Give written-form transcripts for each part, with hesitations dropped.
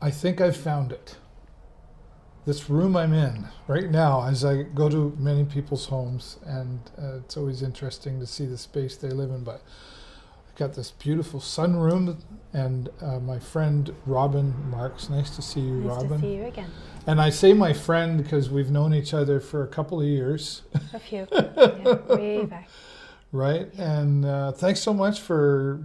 I think I've found it. This room I'm in right now, as I go to many people's homes, and it's always interesting to see the space they live in, but I've got this beautiful sunroom, and my friend Robynn Marks. Nice to see you, Robynn. Nice to see you again. And I say my friend because we've known each other for a couple of years. A few. Yeah, way back. Right? And thanks so much for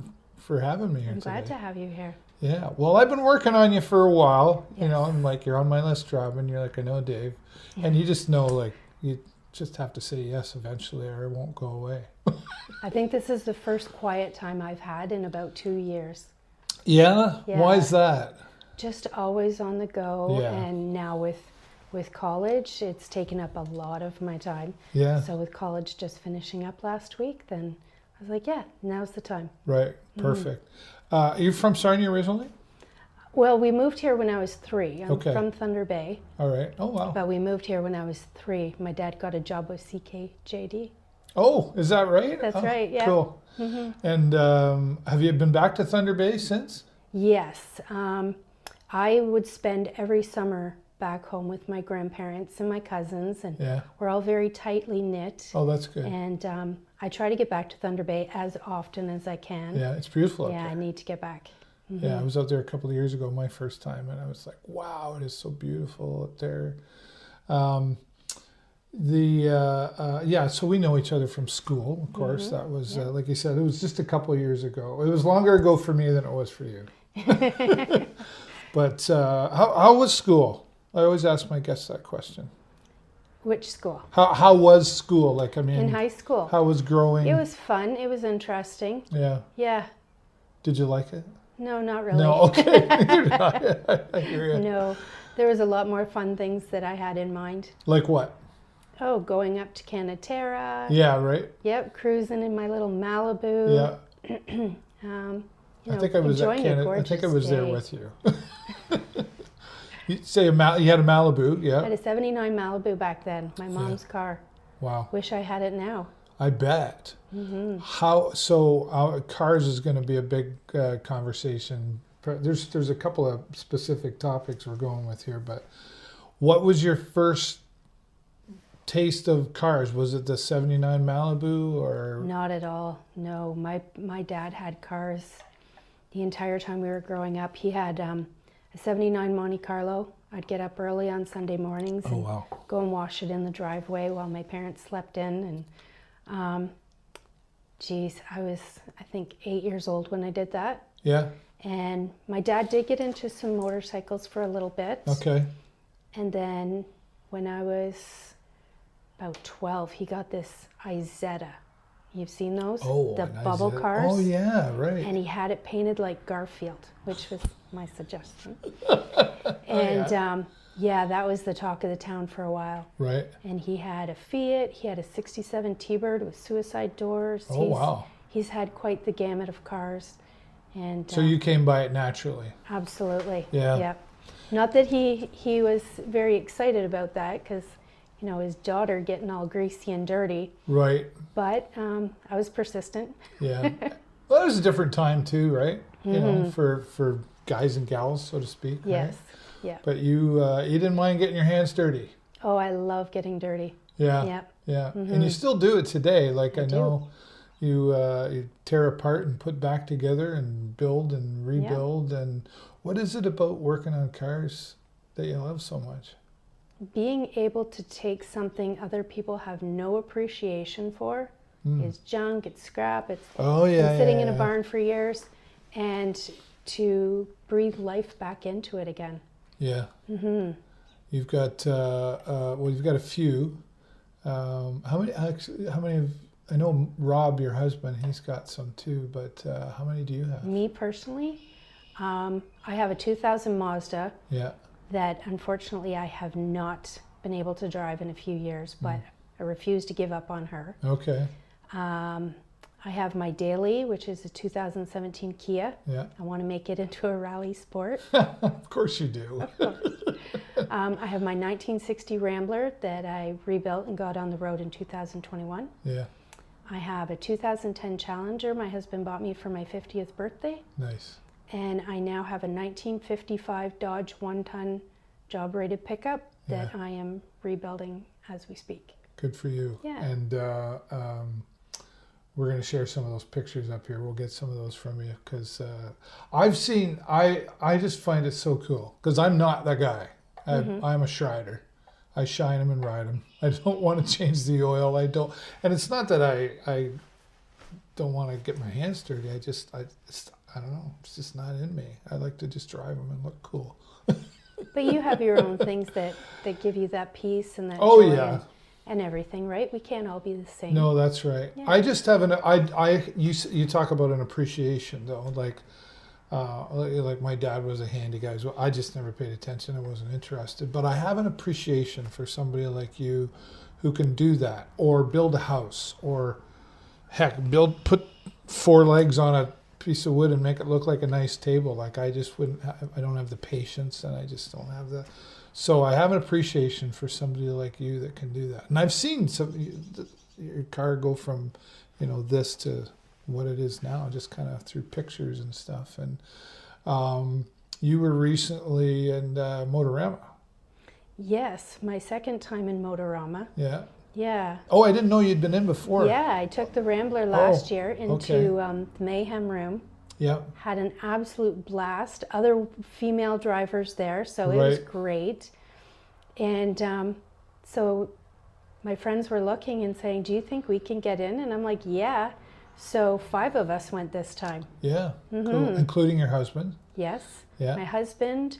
having me here I'm glad today. to have you here. Yeah. Well, I've been working on you for a while. Yes. You know, I'm like, you're on my list, Robynn. You're like, I know Dave. Yeah. And you just know, like, you just have to say yes eventually or it won't go away. I think this is the first quiet time I've had in about 2 years. Yeah? Yeah. Why is that? Just always on the go. Yeah. And now with college, it's taken up a lot of my time. Yeah. So with college just finishing up last week, then I was like, yeah, now's the time. Right. Perfect. Are you from Sarnia originally? Well, we moved here when I was 3. I'm Okay. from Thunder Bay, All right. Oh, wow. but we moved here when I was 3. My dad got a job with CKJD. Oh, is that right? That's Oh, right, yeah. Cool. And have you been back to Thunder Bay since? Yes. I would spend every summer back home with my grandparents and my cousins, and Yeah. we're all very tightly knit. Oh, that's good. And I try to get back to Thunder Bay as often as I can. Yeah, it's beautiful up Yeah, there. I need to get back. Yeah, I was out there a couple of years ago, my first time, and I was like, wow, it is so beautiful up there. Yeah, so we know each other from school, of course. That was, like you said, it was just a couple of years ago. It was longer ago for me than it was for you. But how was school? I always ask my guests that question. Which school? How was school? Like, I mean, In high school. how was growing? It was fun. It was interesting. Yeah. Yeah. Did you like it? No, not really. No, okay. I hear you. No, there was a lot more fun things that I had in mind. Like what? Oh, going up to Canatera. Yeah, right? Yep, cruising in my little Malibu. Yeah. You know, I think I was at enjoying a Canada. I gorgeous think I was there day. with you. You say you had a Malibu, I had yeah? a 79 Malibu back then, my mom's car. Wow. Wish I had it now. I bet. Cars is going to be a big conversation. There's a couple of specific topics we're going with here, but what was your first taste of cars? Was it the 79 Malibu or? Not at all. No, my dad had cars the entire time we were growing up. He had a 79 Monte Carlo. I'd get up early on Sunday mornings and wow. go and wash it in the driveway while my parents slept in. And I was, I think, 8 years old when I did that. Yeah. And my dad did get into some motorcycles for a little bit. Okay. And then when I was about 12, he got this Izetta. You've seen those? Oh, the nice. bubble cars. Oh, yeah, right. And he had it painted like Garfield, which was my suggestion. Yeah, that was the talk of the town for a while. Right. And he had a Fiat, he had a 67 T-Bird with suicide doors. Oh, wow. He's had quite the gamut of cars. And So you came by it naturally. absolutely. Yeah. Yep. Not that he was very excited about that, because you know, his daughter getting all greasy and dirty. Right. But I was persistent. Yeah. Well, it was a different time too, right? You know, for guys and gals, so to speak. Yes. Right? Yeah. But you didn't mind getting your hands dirty. Oh, I love getting dirty. Yeah. Yep. Yeah. And you still do it today. Like I do. know you tear apart and put back together and build and rebuild. And what is it about working on cars that you love so much? Being able to take something other people have no appreciation for, it's junk, it's scrap, it's been sitting in a barn for years, and to breathe life back into it again. Yeah. You've got you've got a few. How many? I know Rob, your husband, he's got some too. But how many do you have? Me personally, I have a 2000 Mazda. Yeah. That unfortunately I have not been able to drive in a few years, but I refuse to give up on her. Okay. I have my daily, which is a 2017 Kia. Yeah. I want to make it into a rally sport. Of course you do. I have my 1960 Rambler that I rebuilt and got on the road in 2021. Yeah. I have a 2010 Challenger my husband bought me for my 50th birthday. Nice. And I now have a 1955 Dodge 1-ton job-rated pickup that I am rebuilding as we speak. Good for you. Yeah. And we're going to share some of those pictures up here. We'll get some of those from you because I've seen, I just find it so cool because I'm not that guy. I'm a shrider. I shine them and ride them. I don't want to change the oil. I don't, and it's not that I don't want to get my hands dirty. I don't know. It's just not in me. I like to just drive them and look cool. But you have your own things that give you that peace and that joy and everything, right? We can't all be the same. No, that's right. Yeah. I just have you talk about an appreciation though, like my dad was a handy guy as well. I just never paid attention. I wasn't interested. But I have an appreciation for somebody like you who can do that or build a house or heck, put 4 legs on a piece of wood and make it look like a nice table. Like I just wouldn't I don't have the patience and I just don't have the, so I have an appreciation for somebody like you that can do that. And I've seen your car go from, this to what it is now, just kind of through pictures and stuff. And you were recently in Motorama. Yes, my second time in Motorama. Yeah. Yeah. Oh, I didn't know you'd been in before. Yeah, I took the Rambler last year into the Mayhem Room. Yeah. Had an absolute blast. Other female drivers there, so it was great. And so my friends were looking and saying, "Do you think we can get in?" And I'm like, "Yeah." So 5 of us went this time. Yeah. Cool. Including your husband. Yes. Yeah. My husband,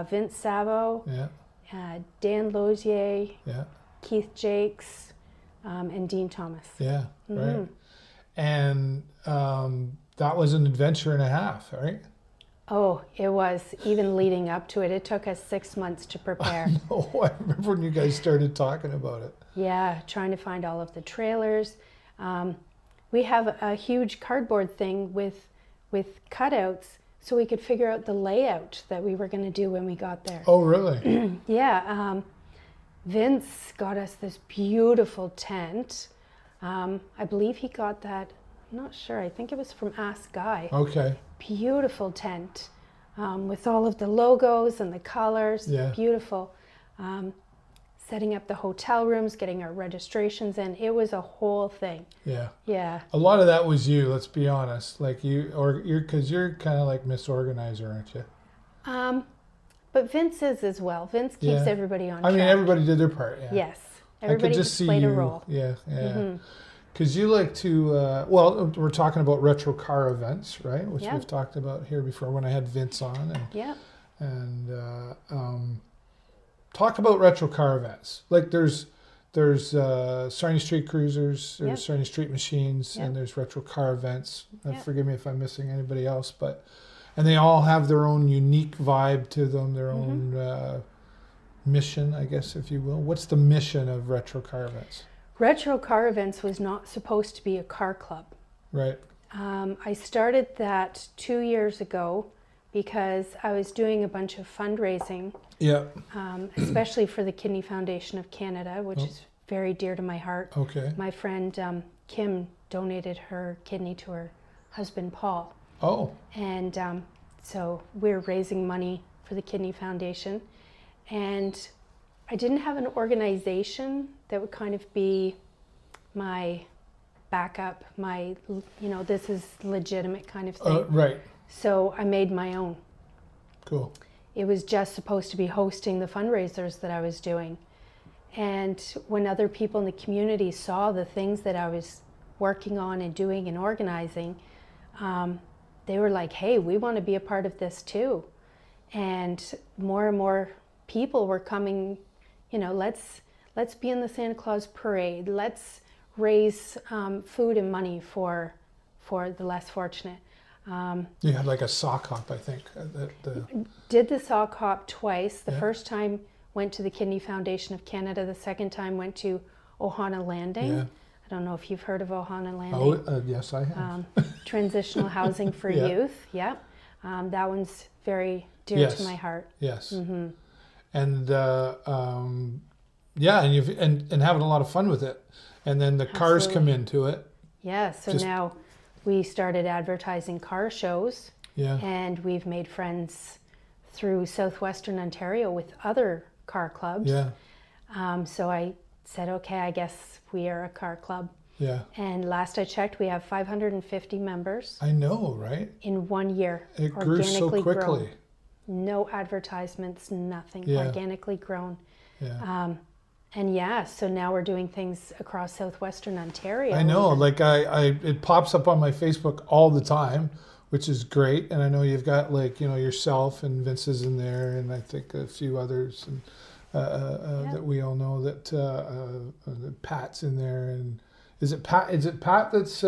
Vince Savo. Yeah. Dan Lozier. Yeah. Keith Jakes, and Dean Thomas. Yeah, right. And that was an adventure and a half, right? Oh, it was. Even leading up to it, it took us 6 months to prepare. I remember when you guys started talking about it. Yeah, trying to find all of the trailers. We have a huge cardboard thing with cutouts so we could figure out the layout that we were going to do when we got there. Oh, really? Yeah. Vince got us this beautiful tent. I believe he got that, I'm not sure, I think it was from Ask Guy. Okay. Beautiful tent with all of the logos and the colors. Yeah. Beautiful. Setting up the hotel rooms, getting our registrations in. It was a whole thing. Yeah. Yeah. A lot of that was you, let's be honest. Like because you're kind of like Miss Organizer, aren't you? But Vince is as well. Vince keeps everybody on track. I mean, everybody did their part, yeah. Yes. Everybody just played a role. Yeah, yeah. Because you like to, we're talking about retro car events, right? Which we've talked about here before when I had Vince on. And talk about retro car events. Like there's Sarnia Street Cruisers, there's Sarnia Street Machines, and there's retro car events. Forgive me if I'm missing anybody else, but... And they all have their own unique vibe to them, their own mission, I guess, if you will. What's the mission of retro car events? Retro car events was not supposed to be a car club. Right. I started that 2 years ago because I was doing a bunch of fundraising. Yeah. Especially for the Kidney Foundation of Canada, which is very dear to my heart. Okay. My friend Kim donated her kidney to her husband Paul. Oh. And so we're raising money for the Kidney Foundation. And I didn't have an organization that would kind of be my backup, my, this is legitimate kind of thing. Right. So I made my own. Cool. It was just supposed to be hosting the fundraisers that I was doing. And when other people in the community saw the things that I was working on and doing and organizing, they were like, "Hey, we want to be a part of this too." And more people were coming, let's be in the Santa Claus parade. Let's raise food and money for the less fortunate. You had like a sock hop, I think. Did the sock hop twice. The first time went to the Kidney Foundation of Canada. The second time went to Ohana Landing. Yeah. I don't know if you've heard of Ohana Landing. Oh, yes, I have. Transitional housing for youth. Yeah. That one's very dear to my heart. Yes. And and having a lot of fun with it. And then the cars come into it. Yeah. So now we started advertising car shows. Yeah. And we've made friends through southwestern Ontario with other car clubs. Yeah. So I said, okay, I guess we are a car club. Yeah. And last I checked, we have 550 members. I know, right? In 1 year. It grew so quickly. Grown. No advertisements, nothing. Yeah. Organically grown. Yeah. And yeah, so now we're doing things across southwestern Ontario. I know, like it pops up on my Facebook all the time, which is great. And I know you've got like, yourself and Vince is in there, and I think a few others, and that we all know that Pat's in there. And is it Pat that's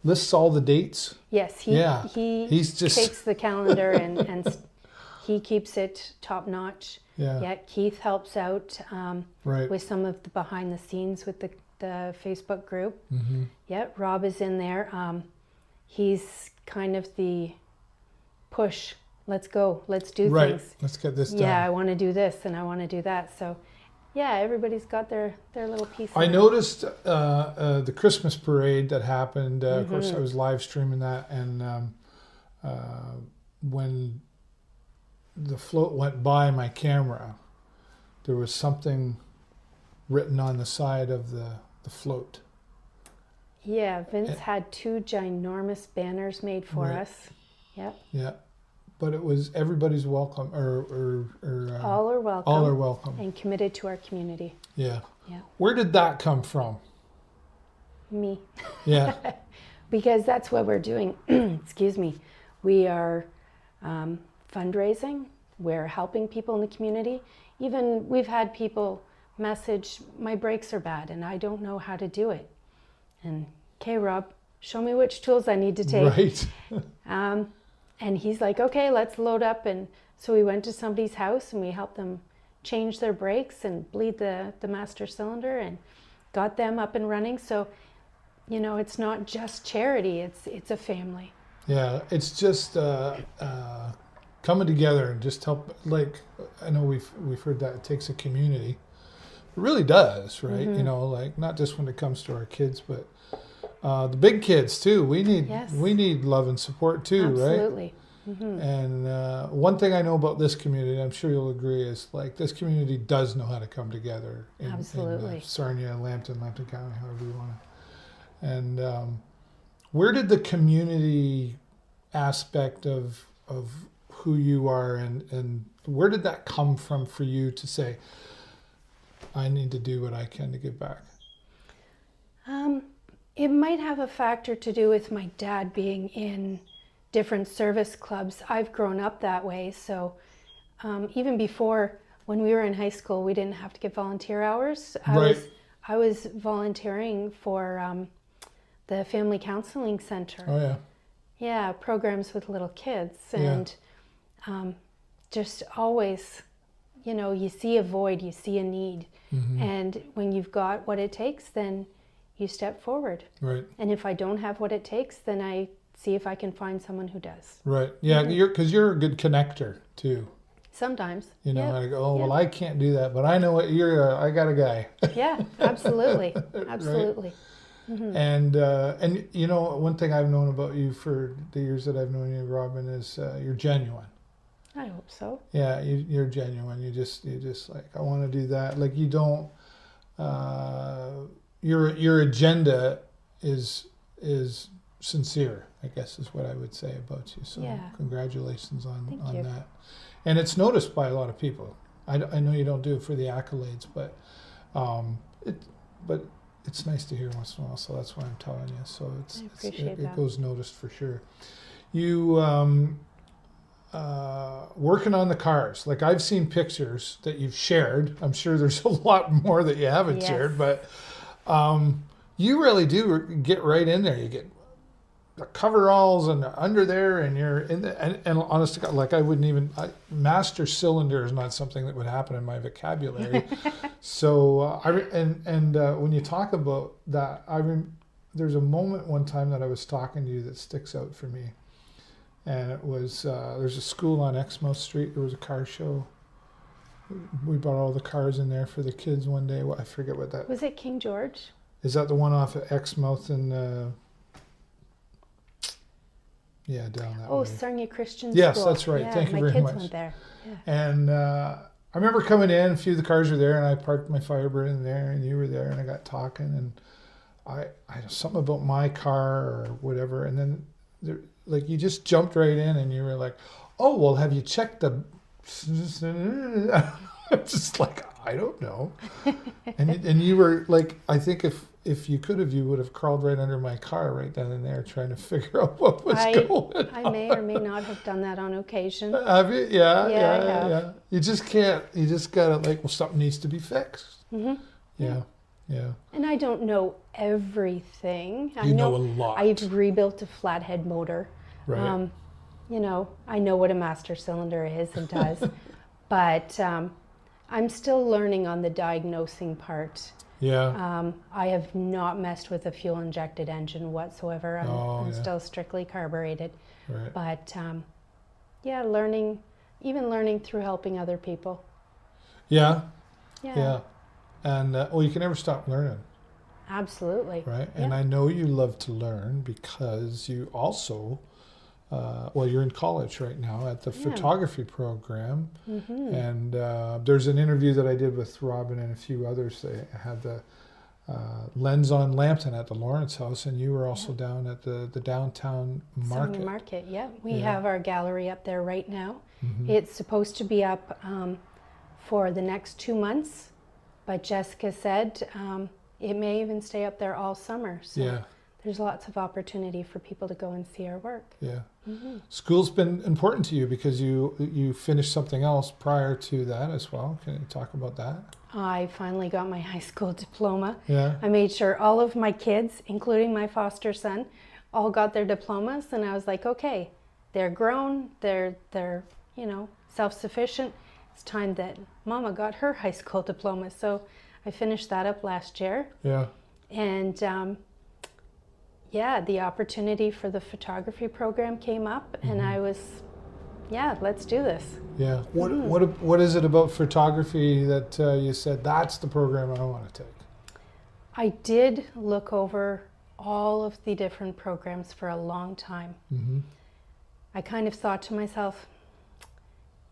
lists all the dates? Yes, he takes the calendar and he keeps it top notch. Yeah. Keith helps out right. with some of the behind the scenes with the Facebook group. Mm-hmm. Yeah, Rob is in there. He's kind of the push. Let's go. Let's do right. things. Let's get this done. Yeah, I want to do this and I want to do that. So, yeah, everybody's got their little piece. I noticed the Christmas parade that happened. Of course, I was live streaming that, and when the float went by my camera, there was something written on the side of the float. Yeah, Vince had 2 ginormous banners made for right. us. Yep. Yeah, but it was everybody's welcome, or all are welcome. All are welcome. And committed to our community. Yeah. Yeah. Where did that come from? Me. Yeah. Because that's what we're doing. Excuse me. We are fundraising. We're helping people in the community. Even we've had people message, my brakes are bad and I don't know how to do it. And, okay, Rob, show me which tools I need to take. Right. And he's like, okay, let's load up. And so we went to somebody's house and we helped them change their brakes and bleed the master cylinder and got them up and running. So, it's not just charity, it's a family. Yeah, it's just coming together and just help. Like, I know we've heard that it takes a community. It really does, right? Mm-hmm. Like not just when it comes to our kids, but the big kids too. We need love and support too, Absolutely. right? Absolutely. Mm-hmm. And one thing I know about this community, I'm sure you'll agree, is like this community does know how to come together. Absolutely. In Sarnia, Lambton County, however you want to. And where did the community aspect of who you are and where did that come from for you to say, I need to do what I can to give back? It might have a factor to do with my dad being in different service clubs. I've grown up that way. So even before, when we were in high school, we didn't have to get volunteer hours. I was volunteering for the Family Counseling Center. Oh, yeah. Yeah, programs with little kids. And just always, you see a void, you see a need. Mm-hmm. And when you've got what it takes, then you step forward. Right. And if I don't have what it takes, then I see if I can find someone who does. Right. Yeah, because you're a good connector too. Sometimes. I go, well, I can't do that, but I know what I got a guy. Yeah, absolutely. Absolutely. Right? Mm-hmm. And one thing I've known about you for the years that I've known you, Robynn, is you're genuine. I hope so. Yeah, you're genuine. You just like, I want to do that. Like you don't. Your agenda is sincere, I guess is what I would say about you. So congratulations on that. And it's noticed by a lot of people. I know you don't do it for the accolades, but it's nice to hear once in a while. So that's why I'm telling you. So it goes noticed for sure. You working on the cars. Like I've seen pictures that you've shared. I'm sure there's a lot more that you haven't shared, but you really do get right in there. You get the coveralls and under there, and you're in the, and honest to God, like I wouldn't even master cylinder is not something that would happen in my vocabulary. So when you talk about that, there's a moment one time that I was talking to you that sticks out for me, and it was there's a school on Exmouth Street. There was a car show. We brought all the cars in there for the kids one day. I forget what that was. It King George? Is that the one off of Exmouth and Yeah, down that Oh, way. Sarnia Christian Yes, School. that's right. Yeah, Thank you very my much. kids went there. Yeah. And I remember coming in, a few of the cars were there, and I parked my Firebird in there, and you were there, and I got talking, and I something about my car or whatever, and then there, like you just jumped right in, and you were like, "Oh, well, have you checked the?" Just like, I don't know, and you were like, I think if you could have, you would have crawled right under my car right then and there, trying to figure out what was going on. I may or may not have done that on occasion. Have you? Yeah, Yeah, I have. yeah. You just can't. You just gotta like, well, something needs to be fixed. Mm-hmm. Yeah, yeah. And I don't know everything. You know a lot. I've rebuilt a flathead motor. Right. You know, I know what a master cylinder is and does, but I'm still learning on the diagnosing part. Yeah. I have not messed with a fuel-injected engine whatsoever. I'm yeah. still strictly carbureted. Right. But yeah, learning through helping other people. Yeah. Yeah. Yeah. And well, you can never stop learning, Absolutely. right? Yeah. And I know you love to learn because you also, well, you're in college right now at the photography program, and there's an interview that I did with Robynn and a few others. They had the lens on Lambton at the Lawrence House, and you were also down at the downtown market. Sarnia Market, yeah. We have our gallery up there right now. It's supposed to be up for the next 2 months, but Jessica said it may even stay up there all summer. So there's lots of opportunity for people to go and see our work. Yeah. School's been important to you because you finished something else prior to that as well. Can you talk about that? I finally got my high school diploma. Yeah. I made sure all of my kids, including my foster son, all got their diplomas, and I was like, okay, they're grown, they're you know, self-sufficient. It's time that Mama got her high school diploma. So I finished that up last year. Yeah. And yeah, the opportunity for the photography program came up, and I was, yeah, let's do this. Yeah. What is it about photography that you said that's the program I want to take? I did look over all of the different programs for a long time. I kind of thought to myself,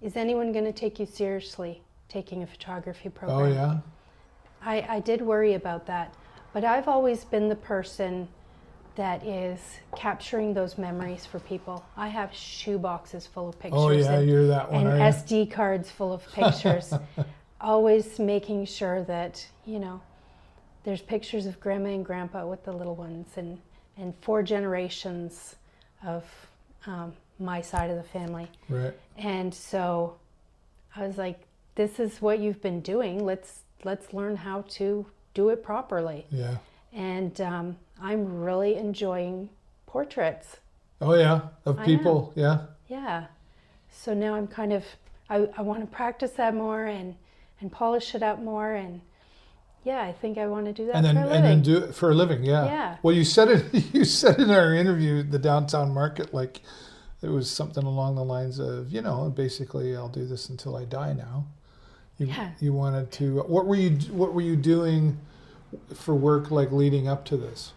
is anyone going to take you seriously taking a photography program? Oh, yeah? I did worry about that, but I've always been the person that is capturing those memories for people. I have shoe boxes full of pictures. Oh, yeah, you're that one, and are you? SD cards full of pictures. Always making sure that, you know, there's pictures of Grandma and Grandpa with the little ones, and 4 generations of my side of the family. Right. And so I was like, this is what you've been doing. Let's learn how to do it properly. Yeah. And I'm really enjoying portraits. Oh, yeah, of people. Yeah. Yeah. So now I'm kind of, I want to practice that more and polish it up more, and yeah, I think I want to do that for a living. And then do it for a living, yeah. Yeah. Well, you said it. You said in our interview, the downtown market, like it was something along the lines of, you know, basically, I'll do this until I die now. You wanted to. What were you doing for work like leading up to this?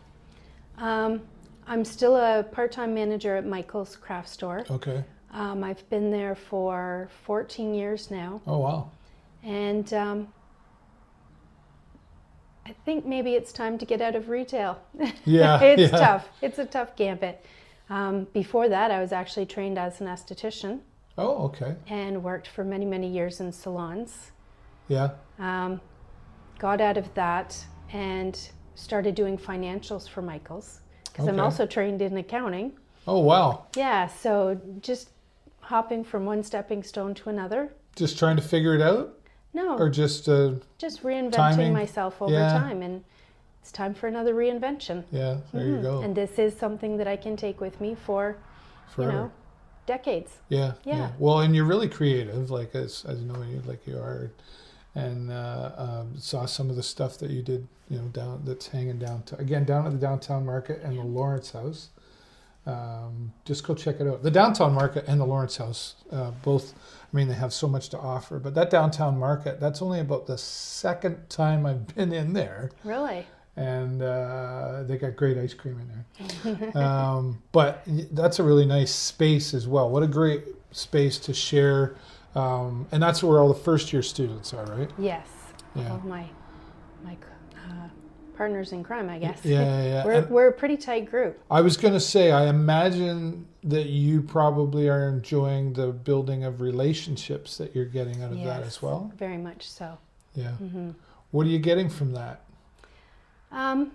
I'm still a part-time manager at Michael's Craft Store. Okay. I've been there for 14 years now. Oh, wow. And I think maybe it's time to get out of retail. Yeah. It's tough. It's a tough gambit. Before that, I was actually trained as an esthetician. Oh, okay. And worked for many, many years in salons. Yeah. Got out of that and started doing financials for Michael's, because I'm Okay. also trained in accounting. Oh, wow. Yeah, so just hopping from one stepping stone to another. Just trying to figure it out? No, Or just reinventing timing? myself over time, and it's time for another reinvention. yeah, there you go. And this is something that I can take with me for, you know, decades. Yeah, Yeah. Well, and you're really creative, like as know you, like you are, and saw some of the stuff that you did, you know, that's hanging down at the downtown market and the Lawrence House. Just go check it out. The downtown market and the Lawrence House, both. I mean, they have so much to offer. But that downtown market, that's only about the second time I've been in there. Really? and they got great ice cream in there. But that's a really nice space as well. What a great space to share, and that's where all the first-year students are, right? Yes. Yeah. All my partners in crime, I guess. Yeah. We're a pretty tight group. I was going to say, I imagine that you probably are enjoying the building of relationships that you're getting out of that as well. Very much so. Yeah. Mm-hmm. What are you getting from that? I've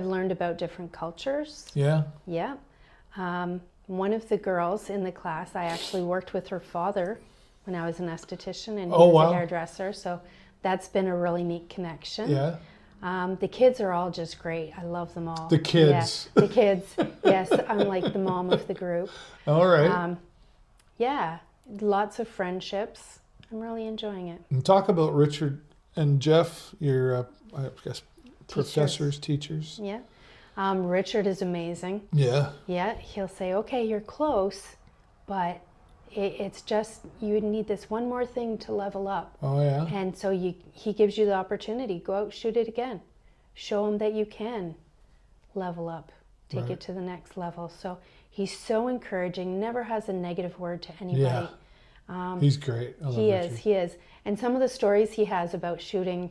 learned about different cultures. Yeah. Yeah. One of the girls in the class, I actually worked with her father when I was an esthetician, and he was a hairdresser. So that's been a really neat connection. Yeah. The kids are all just great. I love them all. The kids. Yeah, the kids. Yes, I'm like the mom of the group. All right. Yeah, lots of friendships. I'm really enjoying it. And talk about Richard and Jeff, your, I guess, professors, teachers. Yeah. Richard is amazing. Yeah. Yeah, he'll say, okay, you're close, but it's just, you need this one more thing to level up. Oh, yeah. And so he gives you the opportunity. Go out, shoot it again. Show him that you can level up, take it to the next level. So he's so encouraging, never has a negative word to anybody. Yeah. He's great. I love Richard. He is. And some of the stories he has about shooting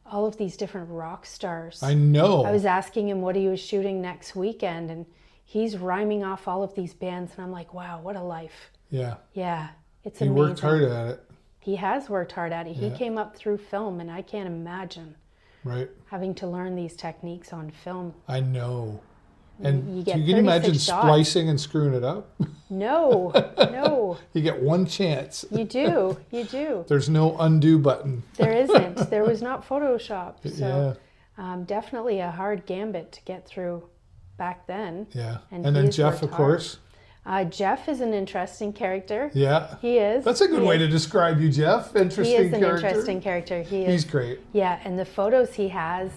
all of these different rock stars. I know. I was asking him what he was shooting next weekend, and he's rhyming off all of these bands, and I'm like, wow, what a life. Yeah. Yeah, it's amazing. He worked hard at it. He has worked hard at it. Yeah. He came up through film, and I can't imagine having to learn these techniques on film. I know. And you can you imagine splicing and screwing it up? No, no. You get one chance. You do. There's no undo button. There isn't. There was not Photoshop. So definitely a hard gambit to get through back then. Yeah. And then Jeff, of course. Jeff is an interesting character. Yeah. He is. That's a good way to describe you, Jeff. Interesting character. He is an interesting character. He's great. Yeah, and the photos he has,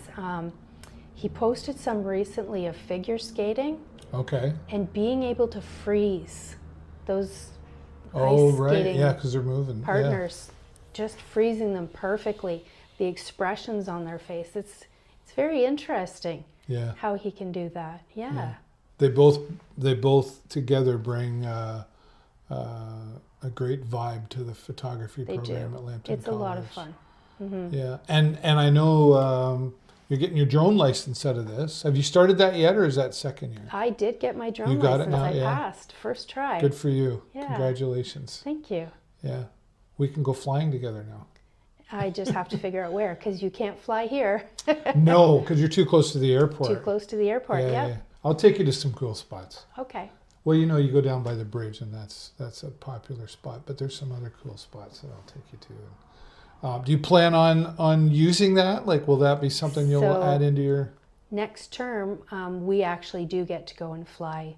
he posted some recently of figure skating. Okay. And being able to freeze those ice skating because they're moving. Partners, just freezing them perfectly. The expressions on their face. It's very interesting. Yeah. How he can do that. Yeah. They both together bring a great vibe to the photography program at Lambton College. It's a lot of fun. Mm-hmm. Yeah, and I know you're getting your drone license out of this. Have you started that yet, or is that second year? I did get my drone license. You got it now, I passed first try. Good for you. Yeah. Congratulations. Thank you. Yeah, we can go flying together now. I just have to figure out where, because you can't fly here. No, because you're too close to the airport. Too close to the airport. Yeah. I'll take you to some cool spots. Okay. Well, you know, you go down by the bridge, and that's a popular spot. But there's some other cool spots that I'll take you to. Do you plan on using that? Like, will that be something you'll add into your... Next term, we actually do get to go and fly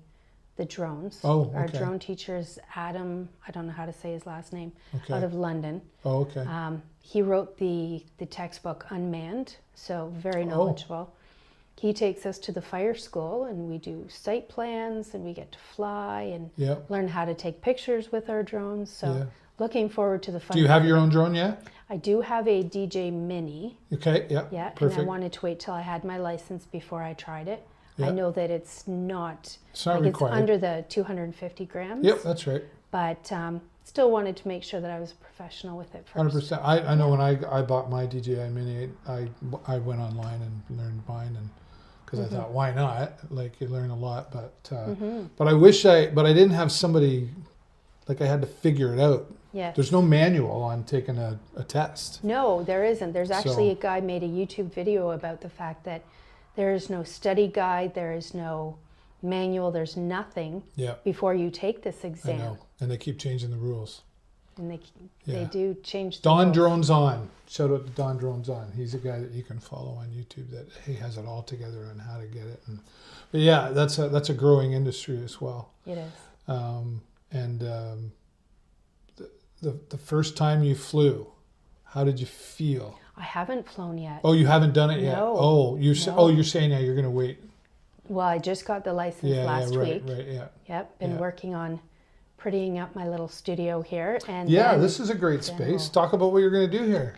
the drones. Oh, okay. Our drone teacher is Adam, I don't know how to say his last name, out of London. Oh, okay. He wrote the textbook Unmanned, so very knowledgeable. He takes us to the fire school, and we do site plans, and we get to fly and learn how to take pictures with our drones. So looking forward to the fun. Do you have your own drone yet? I do have a DJ Mini. Okay, yeah, perfect. And I wanted to wait till I had my license before I tried it. I know that it's not required. It's under the 250 grams. Yep, that's right. But still wanted to make sure that I was a professional with it first. 100%. I know when I bought my DJI Mini, I went online and learned mine, and because I thought, why not? Like, you learn a lot, but I didn't have somebody, like, I had to figure it out. Yes. There's no manual on taking a test. No, there isn't. There's actually a guy made a YouTube video about the fact that there is no study guide, there is no manual, there's nothing before you take this exam. I know, and they keep changing the rules. And they do change the Don rules. Drones On. Shout out to Don Drones On. He's a guy that you can follow on YouTube that he has it all together on how to get it. But yeah, that's a growing industry as well. It is. The first time you flew, how did you feel? I haven't flown yet. Oh, you haven't done it yet? No. Oh, you're saying now you're going to wait. Well, I just got the license last week. Right, yeah. Yep, been working on prettying up my little studio here. And this is a great space. Talk about what you're going to do here.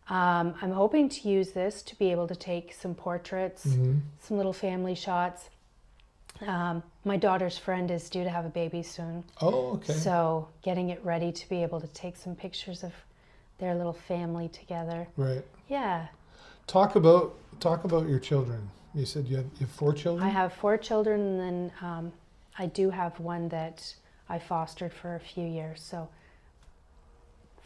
I'm hoping to use this to be able to take some portraits, some little family shots. My daughter's friend is due to have a baby soon. Oh, okay. So getting it ready to be able to take some pictures of their little family together. Right. Yeah. Talk about your children. You said you have 4 children? I have 4 children, and then I do have one that I fostered for a few years, so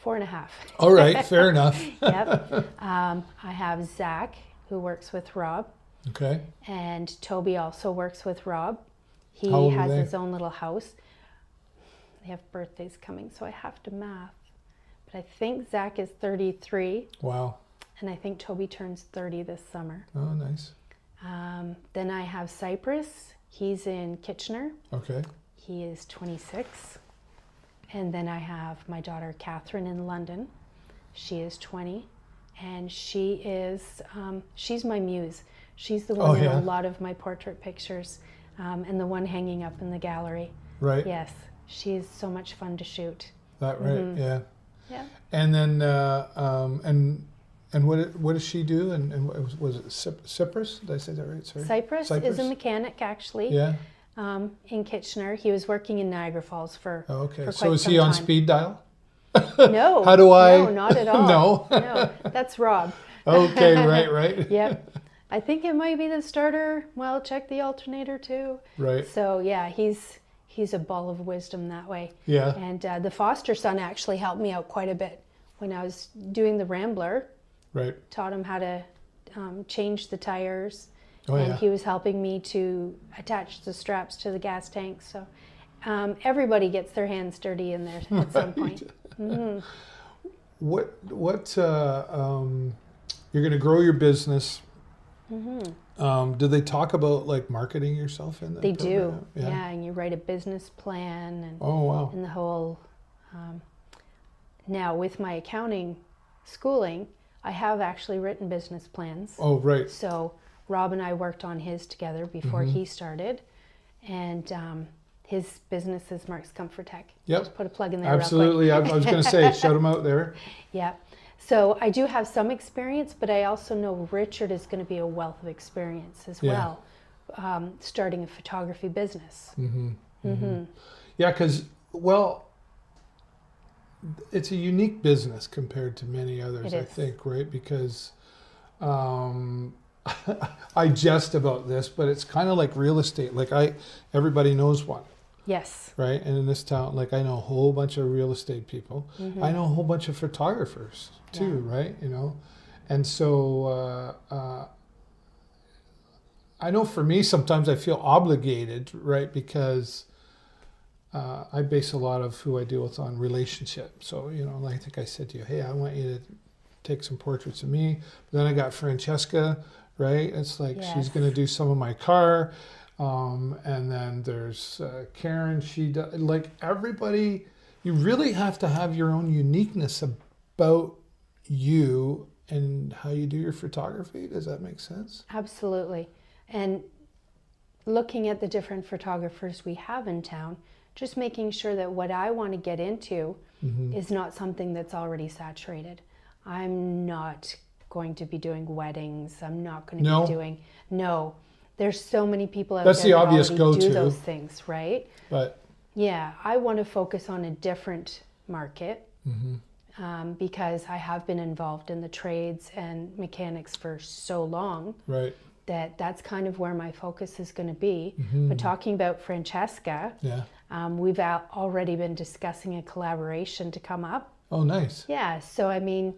4.5. All right, fair enough. Yep. I have Zach, who works with Rob. Okay. And Toby also works with Rob. He How old are has they? his own little house. They have birthdays coming, so I have to math. But I think Zach is 33. Wow. And I think Toby turns 30 this summer. Oh, nice. Then I have Cypress. He's in Kitchener. Okay. He is 26. And then I have my daughter Catherine in London. She is 20. And she is, she's my muse. She's the one in a lot of my portrait pictures, and the one hanging up in the gallery. Right. Yes, she is so much fun to shoot. That right, yeah. Yeah. And then, and what does she do? And was it Cypress? Did I say that right? Sorry. Cypress is a mechanic, actually. Yeah. In Kitchener. He was working in Niagara Falls for okay. For So quite is some he on time. speed dial? No. How do I? No, not at all. No. No, that's Rob. Okay, right. Yep. I think it might be the starter. Well, check the alternator too. Right. So yeah, he's a ball of wisdom that way. Yeah. And the foster son actually helped me out quite a bit when I was doing the Rambler. Right. Taught him how to change the tires. Oh, and yeah. he was helping me to attach the straps to the gas tank. So everybody gets their hands dirty in there at some point. Mm-hmm. What you're going to grow your business. Mm-hmm. Do they talk about like marketing yourself in that? They program? do. Yeah, and you write a business plan and oh wow. And the whole now with my accounting schooling, I have actually written business plans. Oh right. So Rob and I worked on his together before he started, and his business is Marks Comfort Tech. Yep. Just put a plug in there. Absolutely. I was going to say, shout them out there. Yeah. So I do have some experience, but I also know Richard is going to be a wealth of experience as well, starting a photography business. Mm-hmm. Mm-hmm. Yeah, because, well, it's a unique business compared to many others, I think, right? Because I jest about this, but it's kind of like real estate. Like everybody knows one. Yes. Right? And in this town, like I know a whole bunch of real estate people. Mm-hmm. I know a whole bunch of photographers too, right? You know? And so I know for me, sometimes I feel obligated, right? Because I base a lot of who I deal with on relationship. So, you know, like I think I said to you, hey, I want you to take some portraits of me. But then I got Francesca, right? It's like she's going to do some of my car. And then there's Karen. She does, like everybody. You really have to have your own uniqueness about you and how you do your photography. Does that make sense? Absolutely. And looking at the different photographers we have in town, just making sure that what I want to get into is not something that's already saturated. I'm not going to be doing weddings. I'm not going to be doing There's so many people out That's there the that obvious already go-to. do those things, right? But yeah, I want to focus on a different market because I have been involved in the trades and mechanics for so long that's kind of where my focus is going to be. But talking about Francesca, we've already been discussing a collaboration to come up. Oh, nice. Yeah, so I mean,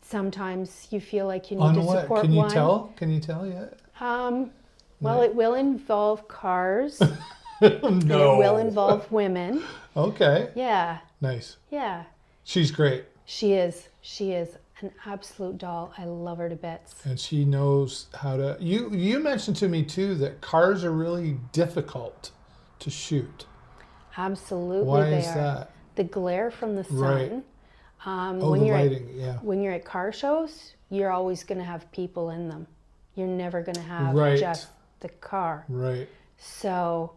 sometimes you feel like you need to support one. Can you tell? Can you tell yet? Well, it will involve cars. No. And it will involve women. Okay. Yeah. Nice. Yeah. She's great. She is an absolute doll. I love her to bits. And she knows how to... You mentioned to me, too, that cars are really difficult to shoot. Absolutely. Why is that? The glare from the sun. Right. When the you're lighting, when you're at car shows, you're always going to have people in them. You're never going to have just the car. Right. So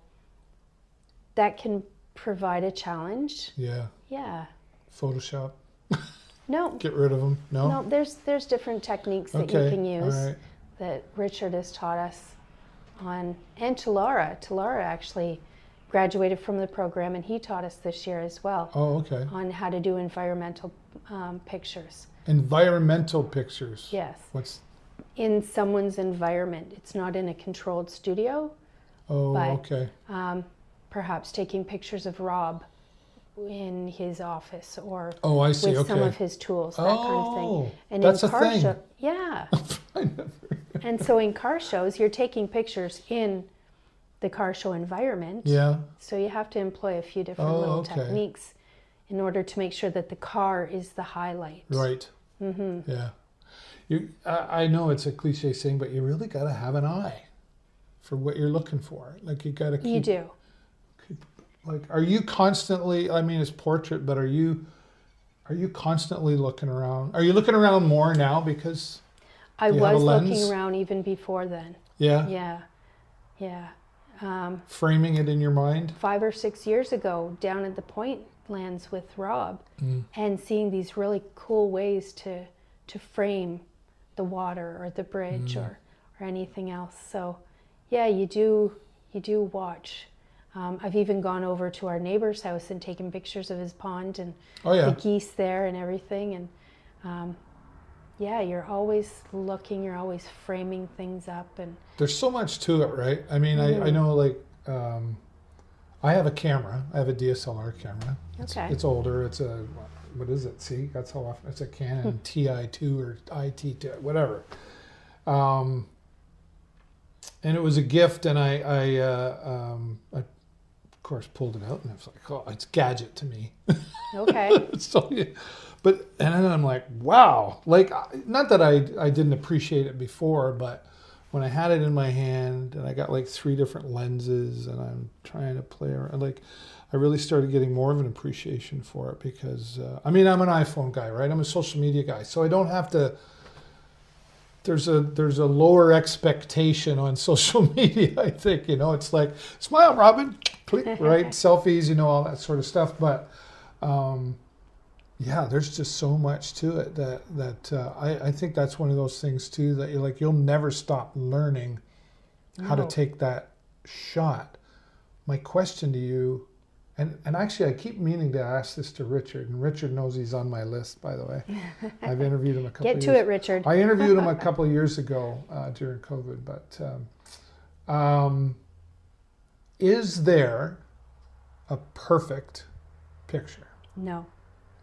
that can provide a challenge. Yeah. Yeah. Photoshop. No. Get rid of them? No? No, there's different techniques that you can use that Richard has taught us on. And Talara actually graduated from the program, and he taught us this year as well. Oh, okay. On how to do environmental pictures. Environmental pictures? Yes. What's... In someone's environment. It's not in a controlled studio. Oh, but, okay. Perhaps taking pictures of Rob in his office or with some of his tools, that kind of thing. And that's in a thing. Yeah. And so in car shows, you're taking pictures in the car show environment. Yeah. So you have to employ a few different little techniques in order to make sure that the car is the highlight. Right. Mm-hmm. Yeah. I know it's a cliche saying, but you really got to have an eye for what you're looking for. Like you got to keep... You do. Like, are you constantly, I mean, it's portrait, but are you constantly looking around? Are you looking around more now because I was looking around even before then. Yeah? Yeah. Yeah. Framing it in your mind? 5 or 6 years ago, down at the Point Lands with Rob, and seeing these really cool ways to frame the water or the bridge or anything else. So, yeah, you do watch. I've even gone over to our neighbor's house and taken pictures of his pond and the geese there and everything. And yeah, you're always looking, you're always framing things up. And there's so much to it, right? I mean, I know, like, I have a camera. I have a DSLR camera. It's older. It's a, what is it? See, that's how often, it's a Canon TI2 or IT2, whatever. And it was a gift, and I of course pulled it out, and I was like, oh, it's gadget to me. Okay. So, yeah. But, and then I'm like, wow. Like, not that I didn't appreciate it before, but when I had it in my hand, and I got like 3 different lenses, and I'm trying to play around, like, I really started getting more of an appreciation for it because, I mean, I'm an iPhone guy, right? I'm a social media guy, so I don't have to, there's a lower expectation on social media, I think, you know, it's like, smile, Robyn, click, right? Selfies, you know, all that sort of stuff. But yeah, there's just so much to it that I think that's one of those things too, that you're like, you'll never stop learning how to take that shot. My question to you, and actually I keep meaning to ask this to Richard, and Richard knows he's on my list, by the way. I've interviewed him a couple of years ago. Get to it, Richard. I interviewed him a couple of years ago during COVID, but is there a perfect picture? No.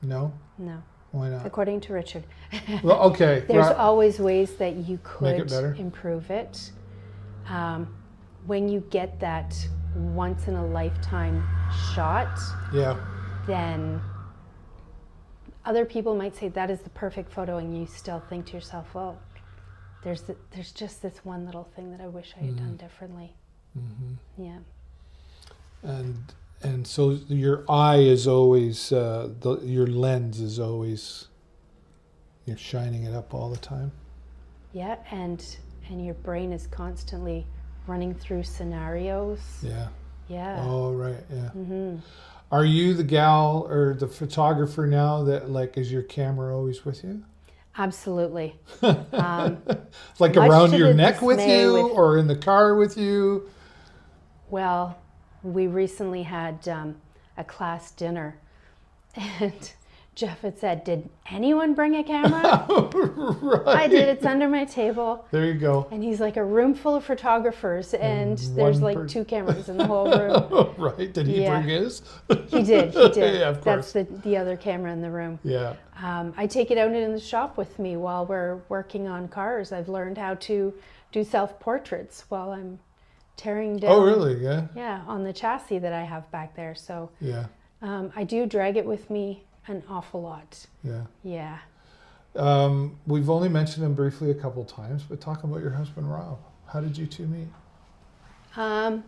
No? No. Why not? According to Richard. Well, okay. There's always ways that you Make it could better. improve it. When you get that once in a lifetime shot, then other people might say that is the perfect photo, and you still think to yourself, well, there's just this one little thing that I wish I had done differently. Mm-hmm. Yeah. And so your eye is always, your lens is always, you're shining it up all the time. Yeah, and your brain is constantly running through scenarios. Yeah. Yeah. Oh, right, yeah. Mm-hmm. Are you the gal or the photographer now that, like, is your camera always with you? Absolutely. Like around your neck with you or in the car with you? Well, we recently had a class dinner, and Jeff had said, did anyone bring a camera? Right. I did. It's under my table. There you go. And he's like, a room full of photographers, and there's like 2 cameras in the whole room. Right. Did he bring his? He did. He did. Yeah, of course. That's the other camera in the room. Yeah. I take it out in the shop with me while we're working on cars. I've learned how to do self-portraits while I'm tearing down. Oh, really? Yeah. Yeah, on the chassis that I have back there. So yeah. I do drag it with me an awful lot. Yeah. Yeah. We've only mentioned him briefly a couple times, but talk about your husband, Rob. How did you two meet? I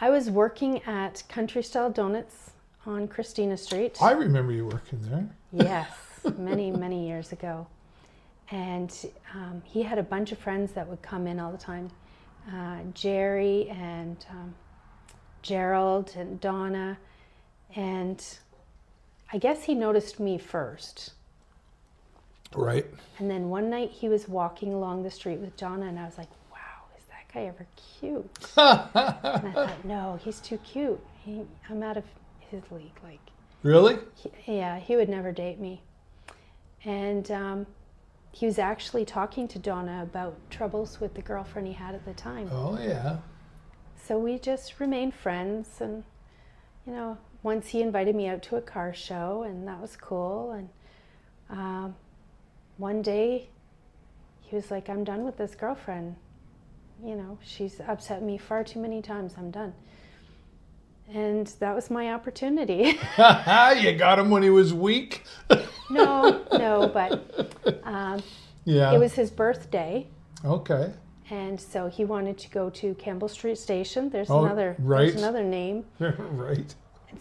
was working at Country Style Donuts on Christina Street. I remember you working there. Yes, many, many years ago. And he had a bunch of friends that would come in all the time. Jerry and Gerald and Donna. And I guess he noticed me first. Right. And then one night he was walking along the street with Donna, and I was like, wow, is that guy ever cute? And I thought, no, he's too cute. I'm out of his league. Like, really? He would never date me. And he was actually talking to Donna about troubles with the girlfriend he had at the time. Oh, yeah. So we just remained friends, and once he invited me out to a car show, and that was cool. And one day he was like, I'm done with this girlfriend. She's upset me far too many times. I'm done. And that was my opportunity. You got him when he was weak? No, but yeah. It was his birthday. Okay. And so he wanted to go to Campbell Street Station. There's right. There's another name. Right.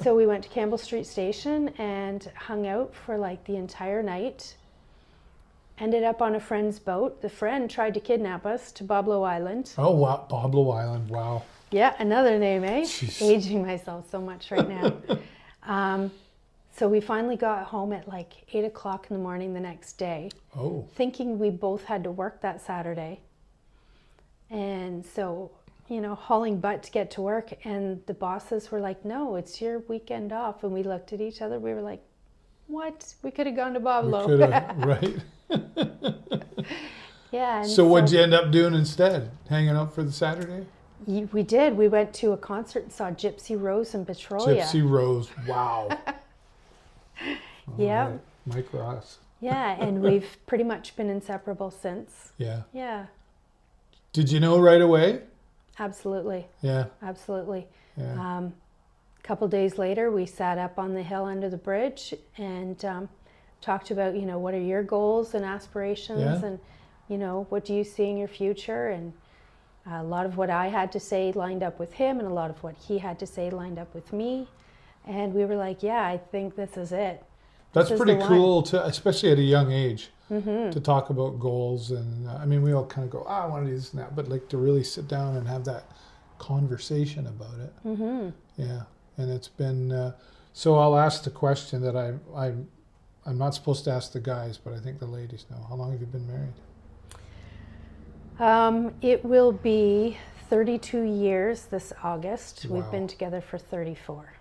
So we went to Campbell Street Station and hung out for like the entire night. Ended up on a friend's boat. The friend tried to kidnap us to Boblo Island. Oh, wow. Boblo Island. Wow. Yeah, another name, eh? Jeez. Aging myself so much right now. So we finally got home at like 8 o'clock in the morning the next day. Oh. Thinking we both had to work that Saturday. And so, hauling butt to get to work. And the bosses were like, no, it's your weekend off. And we looked at each other. We were like, what? We could have gone to Boblo. Right. Yeah. So what'd you end up doing instead? Hanging out for the Saturday? We did. We went to a concert and saw Gypsy Rose in Petrolia. Gypsy Rose. Wow. Yeah. Right. Mike Ross. Yeah, and we've pretty much been inseparable since. Yeah. Yeah. Did you know right away? Absolutely. Yeah. Absolutely. Yeah. A couple days later, we sat up on the hill under the bridge and talked about, what are your goals and aspirations, and, what do you see in your future? And a lot of what I had to say lined up with him, and a lot of what he had to say lined up with me. And we were like, yeah, I think this is it. That's pretty cool, especially at a young age, to talk about goals. And I mean, we all kind of go, I want to do this and that, but like to really sit down and have that conversation about it. Mm-hmm. Yeah. And it's been, so I'll ask the question that I'm not supposed to ask the guys, but I think the ladies know. How long have you been married? It will be 32 years this August. Wow. We've been together for 34.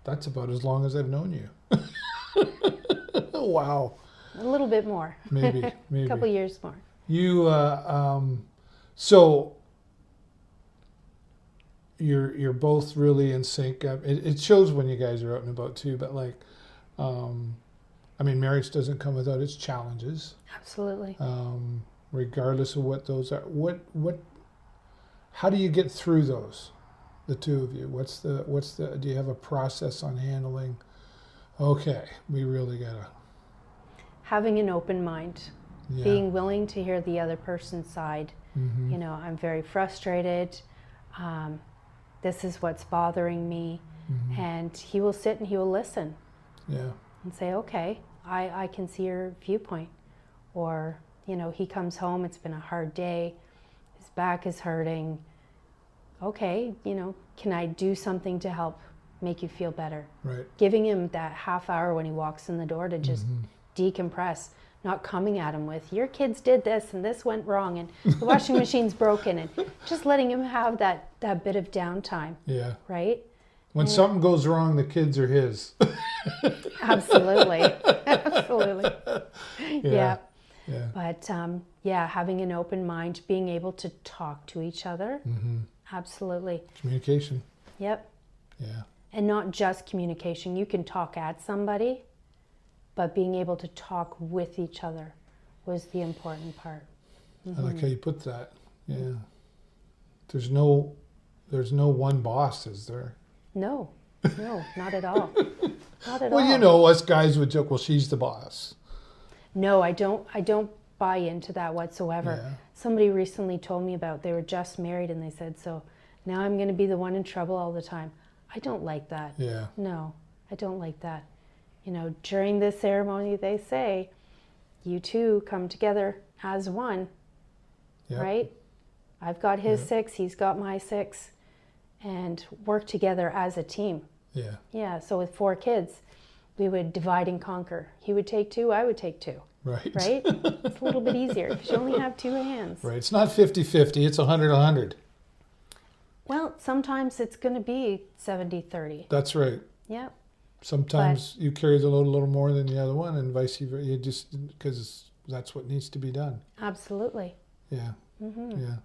That's about as long as I've known you. Wow. A little bit more. Maybe. A couple years more. You, so you're both really in sync. It shows when you guys are out and about too, but like, I mean, marriage doesn't come without its challenges. Absolutely. Regardless of what those are. How do you get through those? The two of you, do you have a process on handling, okay, we really gotta. Having an open mind, Yeah. being willing to hear the other person's side. Mm-hmm. I'm very frustrated. This is what's bothering me. Mm-hmm. And he will sit and he will listen. Yeah. And say, okay, I can see your viewpoint. Or, he comes home, it's been a hard day, his back is hurting. Okay, can I do something to help make you feel better? Right. Giving him that half hour when he walks in the door to just decompress, not coming at him with, your kids did this and this went wrong and the washing machine's broken, and just letting him have that bit of downtime. Yeah. Right? When something goes wrong, the kids are his. Absolutely. Absolutely. Yeah. Yeah. But having an open mind, being able to talk to each other. Mm-hmm. Absolutely. Communication. Yep. Yeah. And not just communication. You can talk at somebody, but being able to talk with each other was the important part. I like how you put that. Yeah. There's no one boss, is there? No, not at all. Not at all. Well, us guys would joke, well, she's the boss. No, I don't buy into that whatsoever. Yeah. Somebody recently told me about, they were just married and they said, so now I'm going to be the one in trouble all the time. I don't like that. Yeah. No, I don't like that. During this ceremony, they say, you two come together as one, Yep. right? I've got his Yep. 6, he's got my 6, and work together as a team. Yeah. Yeah, so with 4 kids, we would divide and conquer. He would take 2, I would take 2. Right. Right? It's a little bit easier because you only have 2 hands. Right. It's not 50-50. It's 100-100. Well, sometimes it's going to be 70-30. That's right. Yep. Sometimes you carry the load a little more than the other one, and vice versa. You just because that's what needs to be done. Absolutely. Yeah. Mm-hmm. Yeah.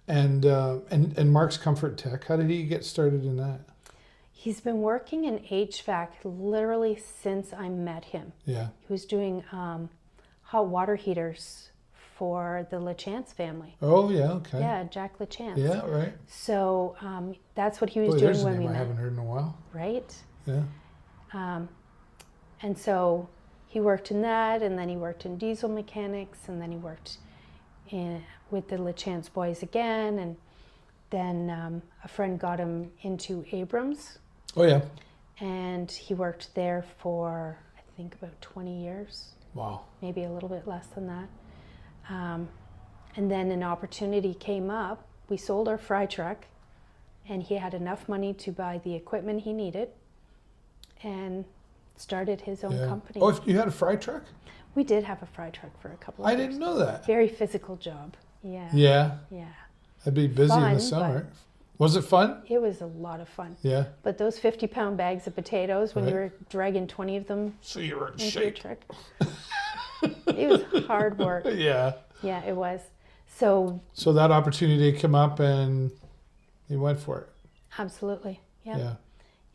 And Mark's Comfort Tech. How did he get started in that? He's been working in HVAC literally since I met him. Yeah. He was doing hot water heaters for the LaChance family. Oh yeah. Okay. Yeah, Jack LaChance. Yeah. Right. So that's what he was Boy, doing there's a when name we I met. haven't heard in a while. Right. Yeah. And so he worked in that, and then he worked in diesel mechanics, and then he worked with the LaChance boys again, and then a friend got him into Abrams. Oh yeah. And he worked there for, I think, about 20 years. Wow. Maybe a little bit less than that. And then an opportunity came up. We sold our fry truck, and he had enough money to buy the equipment he needed and started his own company. Oh, you had a fry truck? We did have a fry truck for a couple of I years. didn't know that. Very physical job. Yeah. Yeah. Yeah. I'd be busy in Fun, the summer. Was it fun? It was a lot of fun. Yeah. But those 50-pound bags of potatoes, when you Right. were dragging 20 of them So you were in into your shape. truck, it was hard work. Yeah. Yeah, it was. So that opportunity came up and he went for it. absolutely. Yep. Yeah.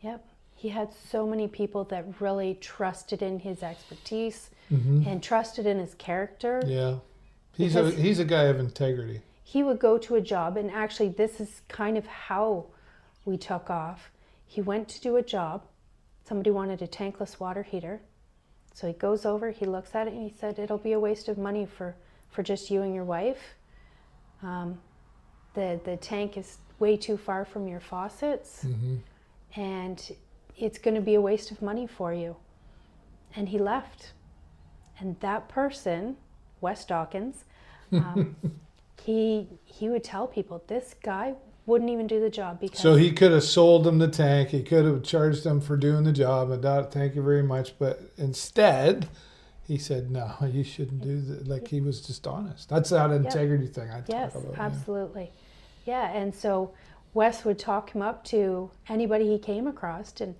Yep. He had so many people that really trusted in his expertise and trusted in his character. Yeah. Because He's a guy of integrity. he would go to a job, and actually this is kind of how we took off. He went to do a job. Somebody wanted a tankless water heater. So he goes over, he looks at it, and he said, it'll be a waste of money for just you and your wife. The tank is way too far from your faucets, and it's going to be a waste of money for you. And he left. And that person, Wes Dawkins, he would tell people, this guy wouldn't even do the job because... So he could have sold them the tank. He could have charged them for doing the job and thank you very much. But instead, he said, no, you shouldn't do that. Like, he was just honest. That's that integrity thing I talk about. Yes, absolutely. Yeah, and so Wes would talk him up to anybody he came across. And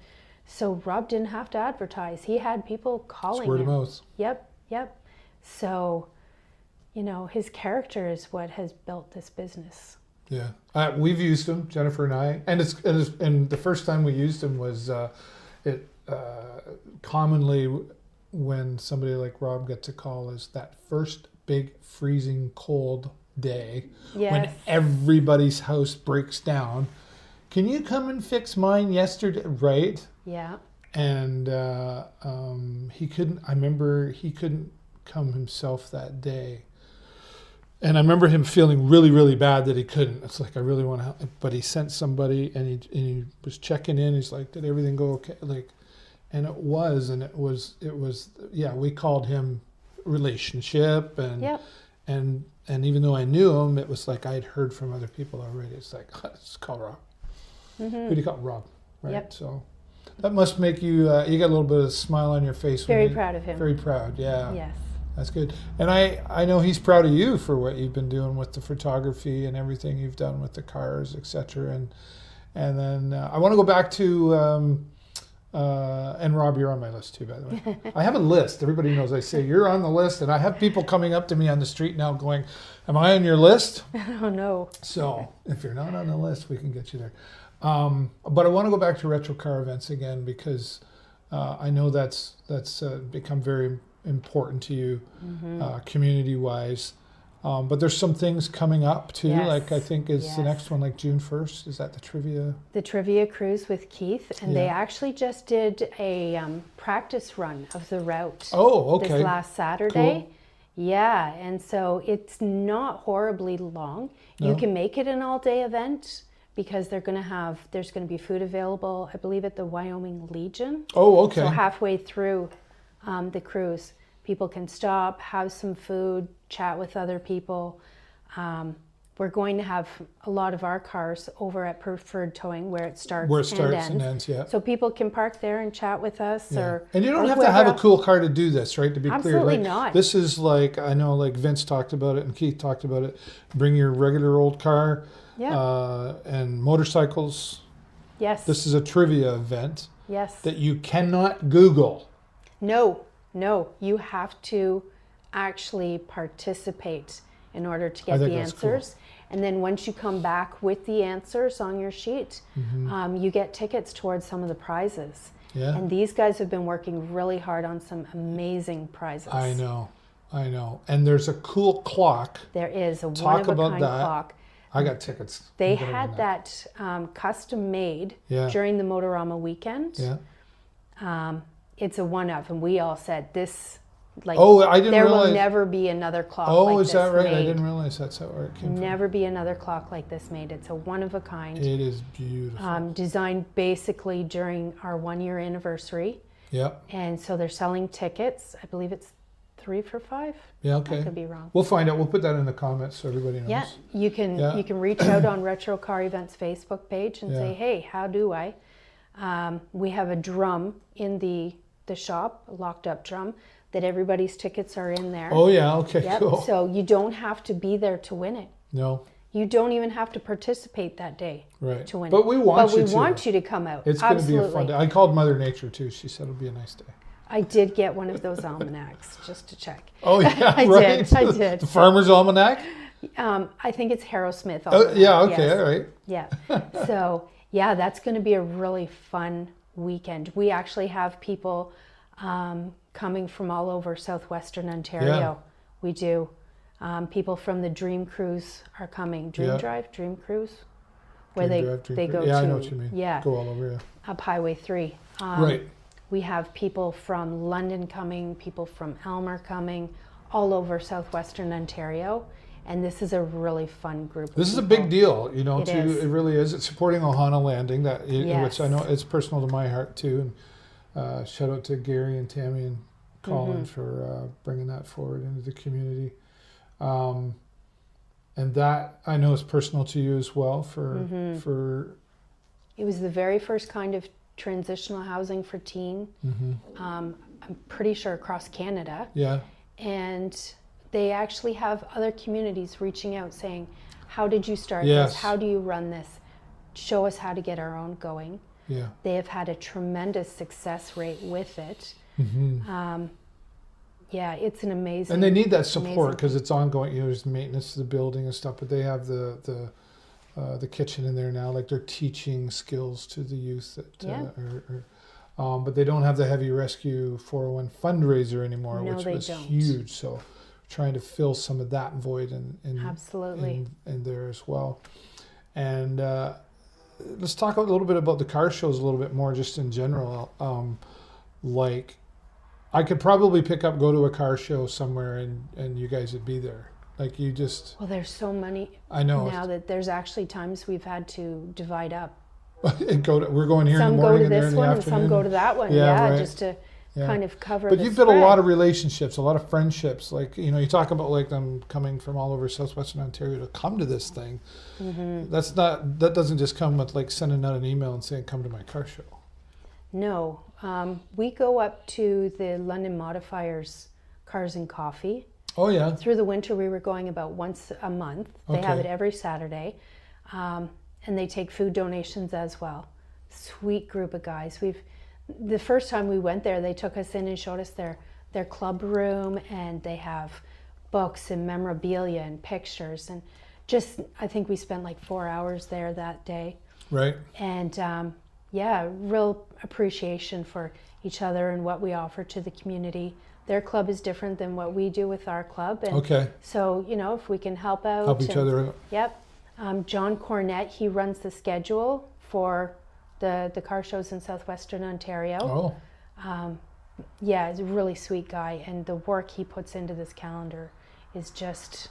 so Rob didn't have to advertise. He had people calling him. Word of mouth. Yep. So, you know, his character is what has built this business. Yeah, we've used him, Jennifer and I, and the first time we used him was commonly when somebody like Rob gets a call is that first big freezing cold day when everybody's house breaks down. Can you come and fix mine yesterday? Right? Yeah. And he couldn't. I remember he couldn't come himself that day. And I remember him feeling really, really bad that he couldn't. It's like, I really want to help. But he sent somebody, and he was checking in. He's like, did everything go okay? Like, and it was. Yeah, we called him relationship. And even though I knew him, it was like I had heard from other people already. It's like, let's call Rob. Who do you call Rob? Right? Yep. So that must make you, you got a little bit of a smile on your face. Very proud of him. Very proud, yeah. Yes. That's good. And I know he's proud of you for what you've been doing with the photography and everything you've done with the cars, etc. And then I want to go back to, and Rob, you're on my list too, by the way. I have a list. Everybody knows I say you're on the list, and I have people coming up to me on the street now going, am I on your list? Oh, no. So if you're not on the list, we can get you there. But I want to go back to retro car events again because I know that's become very important to you community-wise. But there's some things coming up too, like I think is the next one, like June 1st. Is that the trivia? The trivia cruise with Keith, and they actually just did a practice run of the route. Oh, okay. This last Saturday. Cool. Yeah, and so it's not horribly long. No. You can make it an all-day event because there's going to be food available, I believe, at the Wyoming Legion. Oh, okay. So halfway through the cruise, people can stop, have some food, chat with other people. we're going to have a lot of our cars over at Preferred Towing where it starts, and ends. Yeah. So people can park there and chat with us. Yeah. And you don't have to have a cool car to do this, right? To be clear. Absolutely not. This is like, I know like Vince talked about it and Keith talked about it. Bring your regular old car and motorcycles. Yes. This is a trivia event. Yes. That you cannot Google. No. You have to actually participate in order to get the answers. Cool. And then once you come back with the answers on your sheet, you get tickets towards some of the prizes. Yeah. And these guys have been working really hard on some amazing prizes. I know. And there's a cool clock. There is a one-of-a-kind clock. I got tickets. They had that custom made during the Motorama weekend. Yeah. It's a one-of, and we all said this. Like, I didn't there realize. Will never be another clock like this. Oh, is that right? Made. I didn't realize that's where it came from. Never be another clock like this made. It's a one-of-a-kind. It is beautiful. Designed basically during our 1-year anniversary. Yep. And so they're selling tickets. I believe it's 3 for $5. Yeah, okay. I could be wrong. We'll find out. We'll put that in the comments so everybody knows. Yeah, you can reach out on Retro Car Events Facebook page and say, hey, how do I? We have a drum in the shop, a locked up drum, that everybody's tickets are in there. Oh yeah, okay, cool. So you don't have to be there to win it. No. You don't even have to participate that day to win but it. We want but we want you to come out. It's going to be a fun day. I called Mother Nature too. She said it'll be a nice day. I did get one of those almanacs just to check. Oh yeah, I did. The Farmer's Almanac? I think it's Harrow Smith. Oh yeah, okay, all right. Yeah. So yeah, that's going to be a really fun weekend. We actually have people coming from all over southwestern Ontario. Yeah. We do. People from the Dream Cruise are coming. Dream Cruise, where they go to. Yeah, I know what you mean. Yeah, go all over. Yeah. Up Highway 3. Right. We have people from London coming, people from Elmer coming, all over southwestern Ontario, and this is a really fun group. This is a big deal, you know. It really is. It's supporting Ohana Landing, which I know it's personal to my heart too. And shout out to Gary and Tammy and Colin for bringing that forward into the community. And that I know is personal to you as well. For it was the very first kind of transitional housing for teen. I'm pretty sure across Canada. Yeah. And they actually have other communities reaching out saying, how did you start this? How do you run this? Show us how to get our own going. Yeah. They have had a tremendous success rate with it. Yeah, it's an amazing. And they need that support because it's ongoing. You know, there's maintenance to the building and stuff, but they have the kitchen in there now. Like they're teaching skills to the youth that but they don't have the Heavy Rescue 401 fundraiser anymore, which was huge. So trying to fill some of that void in there as well. And let's talk a little bit about the car shows a little bit more, just in general. Like, I could probably go to a car show somewhere and you guys would be there. Like you just. Well, there's so many. I know. Now that there's actually times we've had to divide up. We're going here in the morning and there in the afternoon. Some go to this one and some go to that one. Yeah, just to kind of cover. But you've built a lot of relationships, a lot of friendships. Like, you know, you talk about like them coming from all over southwestern Ontario to come to this thing. That doesn't just come with like sending out an email and saying come to my car show. No, we go up to the London Modifiers Cars and Coffee. Oh yeah. Through the winter we were going about once a month. They have it every Saturday. And they take food donations as well. Sweet group of guys. The first time we went there, they took us in and showed us their club room, and they have books and memorabilia and pictures, and just I think we spent like 4 hours there that day. Right. And real appreciation for each other and what we offer to the community. Their club is different than what we do with our club, and so you know, if we can help each other out. Yep. John Cornett, he runs the schedule for the car shows in southwestern Ontario. He's a really sweet guy, and the work he puts into this calendar is just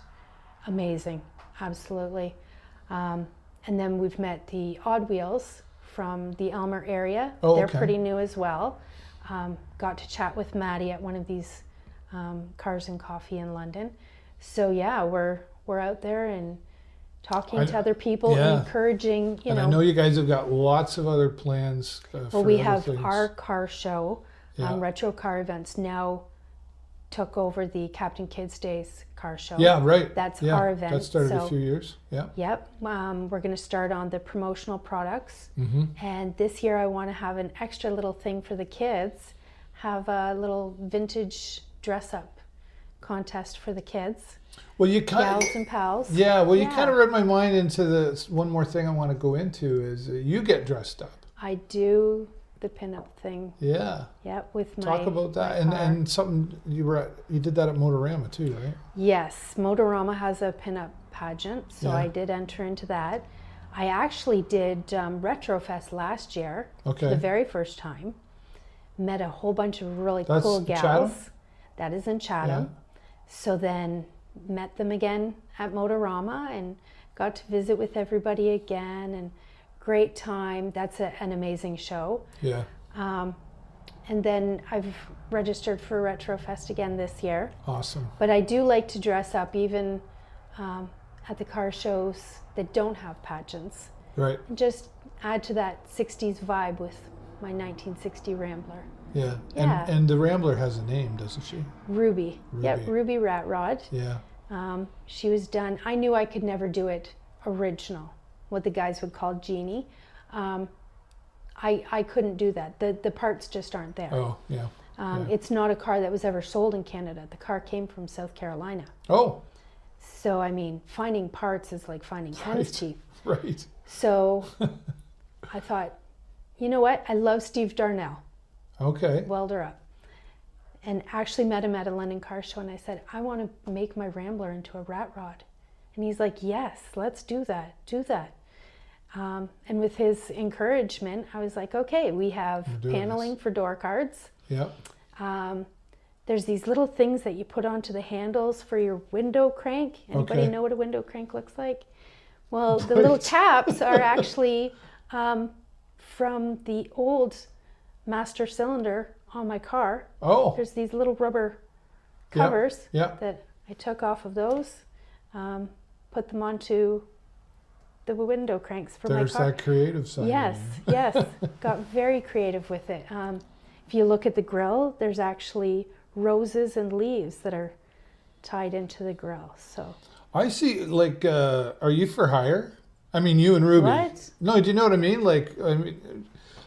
amazing, absolutely. And then we've met the Odd Wheels from the Elmer area. They're pretty new as well. Got to chat with Maddie at one of these Cars and Coffee in London. So yeah, we're out there and talking to other people, and encouraging, and I know you guys have got lots of other plans. Well, we have our car show, Retro Car Events now took over the Captain Kids Days car show. Yeah, right. That's our event. That started a few years. Yeah. Yep. We're going to start on the promotional products. Mm-hmm. And this year I want to have an extra little thing for the kids, have a little vintage dress up contest for the kids. Well, you gals and pals. Yeah, well, you kind of read my mind into the one more thing I want to go into is you get dressed up. I do the pinup thing. Yeah. Yep, with my talk about that and something you did that at Motorama too, right? Yes, Motorama has a pinup pageant, so I did enter into that. I actually did Retrofest last year for the very first time. Met a whole bunch of really cool gals. Chatham? That is in Chatham. Yeah. So then met them again at Motorama and got to visit with everybody again, and great time. That's an amazing show. Yeah. And then I've registered for Retrofest again this year. Awesome. But I do like to dress up even at the car shows that don't have pageants. Right. And just add to that 60s vibe with my 1960 Rambler. Yeah. And the Rambler has a name, doesn't she? Ruby. Yep, Ruby Rat Rod. Yeah. She was done. I knew I could never do it original, what the guys would call Genie. I couldn't do that. The parts just aren't there. Oh, yeah. It's not a car that was ever sold in Canada. The car came from South Carolina. Oh. So, I mean, finding parts is like finding hen's teeth. Right. So I thought, you know what? I love Steve Darnell. Okay. Welder up. And actually met him at a London car show, and I said, I want to make my Rambler into a rat rod. And he's like, yes, let's do that. Do that. And with his encouragement, I was like, okay, we have paneling for door cards. Yep. There's these little things that you put onto the handles for your window crank. Anybody know what a window crank looks like? Well, the little caps are actually from the old master cylinder on my car. Oh. There's these little rubber covers that I took off of those, put them onto the window cranks for my car. There's that creative side. Yes, yes. Got very creative with it. If you look at the grill, there's actually roses and leaves that are tied into the grill. So I see, like, are you for hire? I mean, you and Ruby. What? No, do you know what I mean? Like, I mean,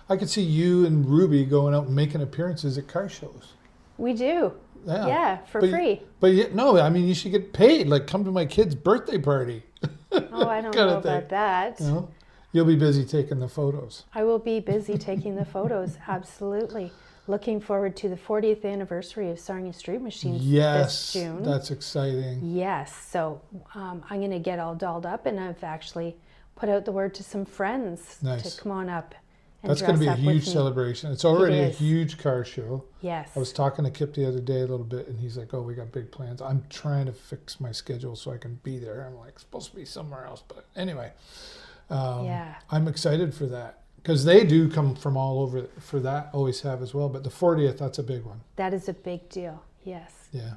I could see you and Ruby going out and making appearances at car shows. We do. Yeah, for free. But no, I mean, you should get paid. Like, come to my kid's birthday party. Oh, I don't know about that. No? You'll be busy taking the photos. I will be busy taking the photos, absolutely. Looking forward to the 40th anniversary of Sarnia Street Machines this June. That's exciting. Yes, so I'm going to get all dolled up, and I've actually put out the word to some friends to come on up and That's going to be a huge celebration. It's already a huge car show. Yes. I was talking to Kip the other day a little bit, and he's like, oh, we got big plans. I'm trying to fix my schedule so I can be there. I'm like, supposed to be somewhere else. But anyway, I'm excited for that. Because they do come from all over for that, always have as well. But the 40th, that's a big one. That is a big deal, yes. Yeah.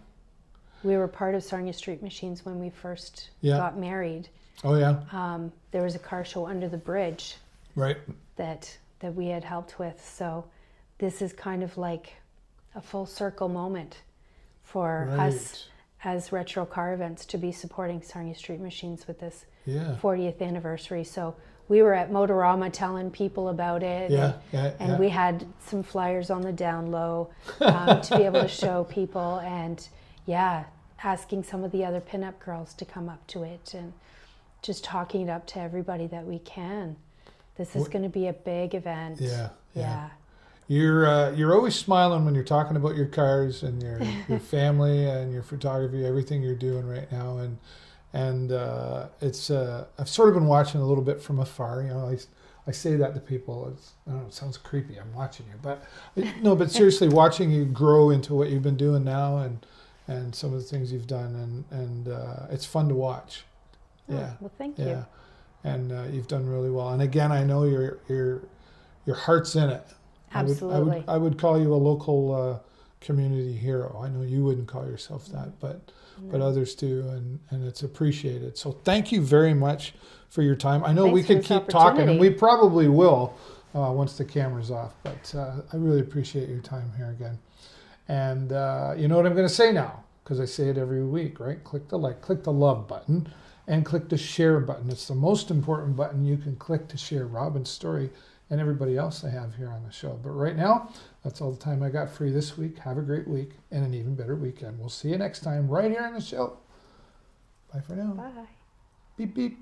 We were part of Sarnia Street Machines when we first got married. Oh, yeah. There was a car show under the bridge. Right. That we had helped with. So this is kind of like a full circle moment for us as Retro Car Events to be supporting Sarnia Street Machines with this 40th anniversary. So we were at Motorama telling people about it. And we had some flyers on the down low to be able to show people, and asking some of the other pinup girls to come up to it and just talking it up to everybody that we can. This is going to be a big event. Yeah. You're always smiling when you're talking about your cars and your family and your photography, everything you're doing right now, and it's I've sort of been watching a little bit from afar. You know, I say that to people. I don't know, it sounds creepy. I'm watching you, but no, but seriously, watching you grow into what you've been doing now and some of the things you've done, and it's fun to watch. Well, thank you. And you've done really well. And again, I know your heart's in it. Absolutely. I would call you a local community hero. I know you wouldn't call yourself that, but others do, and it's appreciated. So thank you very much for your time. I know we could keep talking, and we probably will once the camera's off, but I really appreciate your time here again. And you know what I'm going to say now, because I say it every week, right? Click the like, click the love button, and click the share button. It's the most important button you can click to share Robyn's story and everybody else I have here on the show. But right now, that's all the time I got for you this week. Have a great week and an even better weekend. We'll see you next time right here on the show. Bye for now. Bye. Beep, beep.